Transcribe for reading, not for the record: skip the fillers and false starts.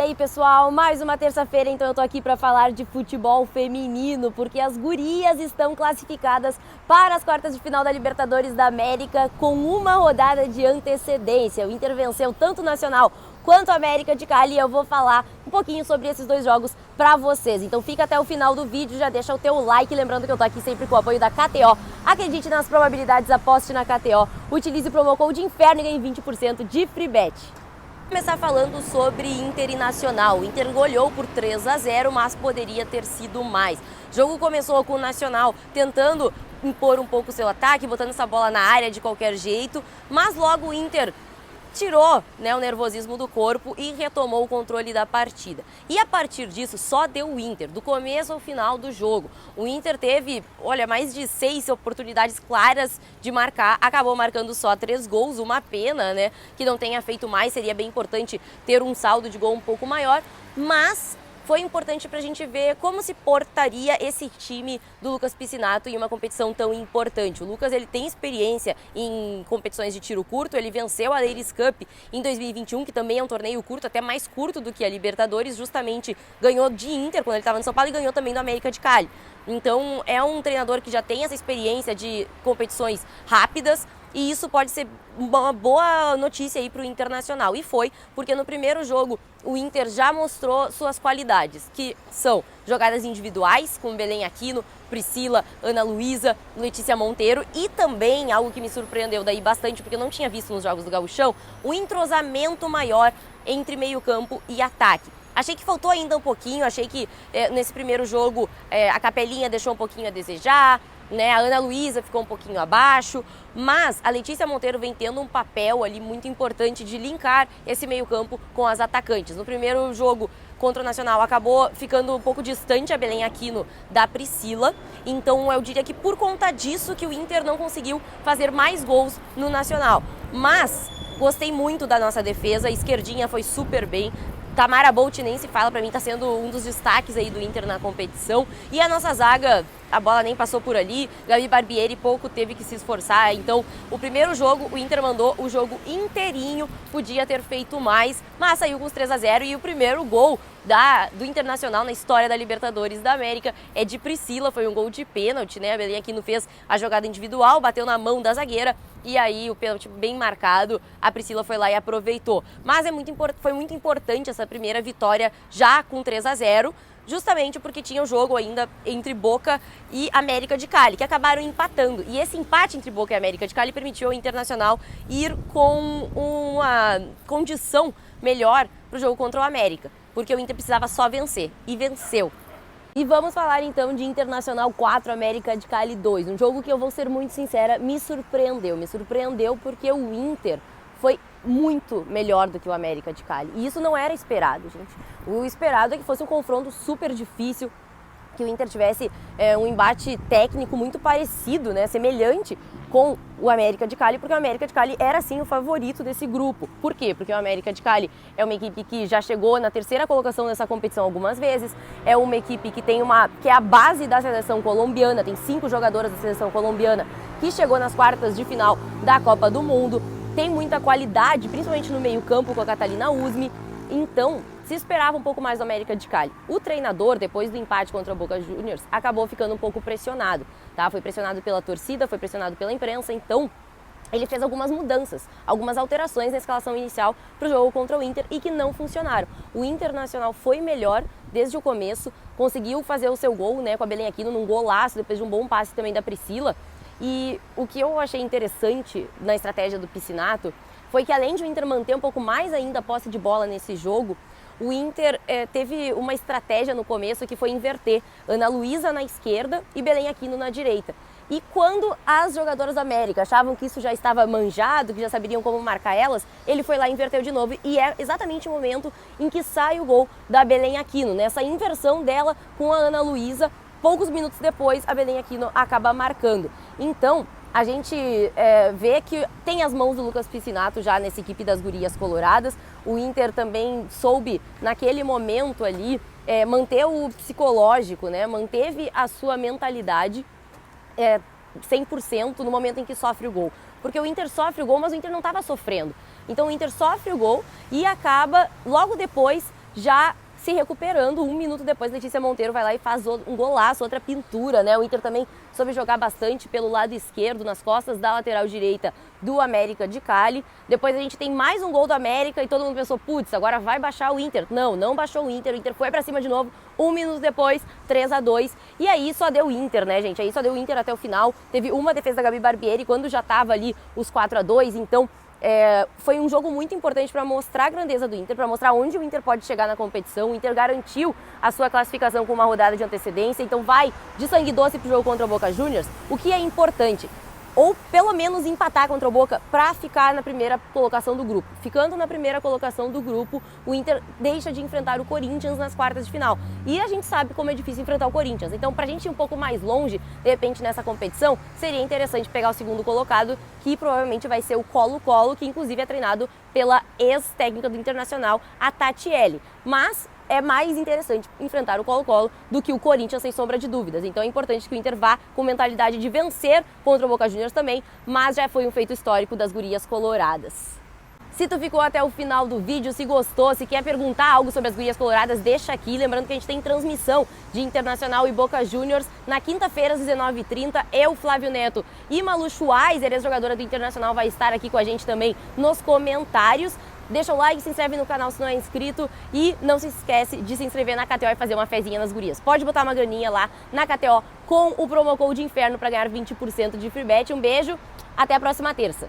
E aí, pessoal, mais uma terça-feira, então eu tô aqui para falar de futebol feminino, porque as gurias estão classificadas para as quartas de final da Libertadores da América com uma rodada de antecedência. O Inter venceu tanto o Nacional quanto a América de Cali e eu vou falar um pouquinho sobre esses dois jogos para vocês. Então fica até o final do vídeo, já deixa o teu like, lembrando que eu tô aqui sempre com o apoio da KTO. Acredite nas probabilidades, aposte na KTO, utilize o promo code INFERNO e ganhe 20% de free bet. Começar falando sobre Inter e Nacional. O Inter goleou por 3-0, mas poderia ter sido mais. O jogo começou com o Nacional tentando impor um pouco o seu ataque, botando essa bola na área de qualquer jeito, mas logo o Inter tirou, o nervosismo do corpo e retomou o controle da partida. E a partir disso só deu o Inter, do começo ao final do jogo. O Inter teve, mais de 6 oportunidades claras de marcar, acabou marcando só 3 gols, uma pena, que não tenha feito mais, seria bem importante ter um saldo de gol um pouco maior, mas foi importante para a gente ver como se portaria esse time do Lucas Piscinato em uma competição tão importante. O Lucas ele tem experiência em competições de tiro curto, ele venceu a Ladies Cup em 2021, que também é um torneio curto, até mais curto do que a Libertadores, justamente ganhou de Inter quando ele estava no São Paulo e ganhou também do América de Cali. Então é um treinador que já tem essa experiência de competições rápidas, e isso pode ser uma boa notícia aí para o Internacional. E foi, porque no primeiro jogo o Inter já mostrou suas qualidades, que são jogadas individuais, com Belém Aquino, Priscila, Ana Luísa, Letícia Monteiro, e também, algo que me surpreendeu daí bastante, porque eu não tinha visto nos jogos do Gauchão, o entrosamento maior entre meio campo e ataque. Achei que faltou ainda um pouquinho, achei que nesse primeiro jogo a Capelinha deixou um pouquinho a desejar, a Ana Luísa ficou um pouquinho abaixo, mas a Letícia Monteiro vem tendo um papel ali muito importante de linkar esse meio-campo com as atacantes. No primeiro jogo contra o Nacional acabou ficando um pouco distante a Belém Aquino da Priscila, então eu diria que por conta disso que o Inter não conseguiu fazer mais gols no Nacional. Mas gostei muito da nossa defesa, a esquerdinha foi super bem. Tamara Bolt nem se fala, pra mim tá sendo um dos destaques aí do Inter na competição. E a nossa zaga, a bola nem passou por ali, Gabi Barbieri pouco teve que se esforçar. Então o primeiro jogo o Inter mandou o jogo inteirinho, podia ter feito mais, mas saiu com os 3-0 e o primeiro gol do Internacional na história da Libertadores da América é de Priscila, foi um gol de pênalti, A Belém Aquino fez a jogada individual, bateu na mão da zagueira e aí o pênalti bem marcado, a Priscila foi lá e aproveitou. Mas foi muito importante essa primeira vitória já com 3-0, justamente porque tinha o jogo ainda entre Boca e América de Cali, que acabaram empatando. E esse empate entre Boca e América de Cali permitiu ao Internacional ir com uma condição melhor para o jogo contra o América, porque o Inter precisava só vencer, e venceu. E vamos falar então de Internacional 4, América de Cali 2, um jogo que eu vou ser muito sincera, me surpreendeu porque o Inter foi muito melhor do que o América de Cali, e isso não era esperado, gente. O esperado é que fosse um confronto super difícil, que o Inter tivesse um embate técnico muito parecido, semelhante com o América de Cali, porque o América de Cali era sim o favorito desse grupo. Por quê? Porque o América de Cali é uma equipe que já chegou na terceira colocação nessa competição algumas vezes, é uma equipe que que é a base da seleção colombiana, tem 5 jogadoras da seleção colombiana que chegou nas quartas de final da Copa do Mundo, tem muita qualidade, principalmente no meio-campo com a Catalina Usme. Então, se esperava um pouco mais do América de Cali. O treinador, depois do empate contra o Boca Juniors, acabou ficando um pouco pressionado, Foi pressionado pela torcida, foi pressionado pela imprensa, então ele fez algumas mudanças, algumas alterações na escalação inicial para o jogo contra o Inter e que não funcionaram. O Internacional foi melhor desde o começo, conseguiu fazer o seu gol, com a Belém Aquino num golaço, depois de um bom passe também da Priscila. E o que eu achei interessante na estratégia do Piscinato foi que, além de o Inter manter um pouco mais ainda a posse de bola nesse jogo, o Inter teve uma estratégia no começo que foi inverter Ana Luísa na esquerda e Belém Aquino na direita. E quando as jogadoras da América achavam que isso já estava manjado, que já saberiam como marcar elas, ele foi lá e inverteu de novo. E é exatamente o momento em que sai o gol da Belém Aquino, Essa inversão dela com a Ana Luísa. Poucos minutos depois, a Belém Aquino acaba marcando. Então, a gente vê que tem as mãos do Lucas Piscinato já nessa equipe das gurias coloradas. O Inter também soube, naquele momento ali, manter o psicológico, Manteve a sua mentalidade 100% no momento em que sofre o gol. Porque o Inter sofre o gol, mas o Inter não estava sofrendo. Então o Inter sofre o gol e acaba, logo depois, já se recuperando. 1 minuto depois, Letícia Monteiro vai lá e faz um golaço, outra pintura, né? O Inter também soube jogar bastante pelo lado esquerdo, nas costas da lateral direita do América de Cali. Depois a gente tem mais um gol do América e todo mundo pensou, putz, agora vai baixar o Inter. Não baixou o Inter foi pra cima de novo. 1 minuto depois, 3-2. E aí só deu Inter, né, gente? Aí só deu Inter até o final. Teve uma defesa da Gabi Barbieri quando já tava ali os 4-2, então foi um jogo muito importante para mostrar a grandeza do Inter, para mostrar onde o Inter pode chegar na competição. O Inter garantiu a sua classificação com uma rodada de antecedência, então vai de sangue doce pro jogo contra o Boca Juniors, o que é importante. Ou pelo menos empatar contra o Boca para ficar na primeira colocação do grupo. Ficando na primeira colocação do grupo, o Inter deixa de enfrentar o Corinthians nas quartas de final. E a gente sabe como é difícil enfrentar o Corinthians. Então, para a gente ir um pouco mais longe, de repente, nessa competição, seria interessante pegar o segundo colocado, que provavelmente vai ser o Colo-Colo, que inclusive é treinado pela ex-técnica do Internacional, a Tatiele. Mas é mais interessante enfrentar o Colo-Colo do que o Corinthians, sem sombra de dúvidas. Então é importante que o Inter vá com mentalidade de vencer contra o Boca Juniors também, mas já foi um feito histórico das gurias coloradas. Se tu ficou até o final do vídeo, se gostou, se quer perguntar algo sobre as gurias coloradas, deixa aqui. Lembrando que a gente tem transmissão de Internacional e Boca Juniors na quinta-feira às 19h30. Eu, Flávio Neto e Malu Schweizer, ex-jogadora do Internacional, vai estar aqui com a gente também nos comentários. Deixa o like, se inscreve no canal se não é inscrito e não se esquece de se inscrever na KTO e fazer uma fezinha nas gurias. Pode botar uma graninha lá na KTO com o promo code INFERNO para ganhar 20% de free bet. Um beijo, até a próxima terça.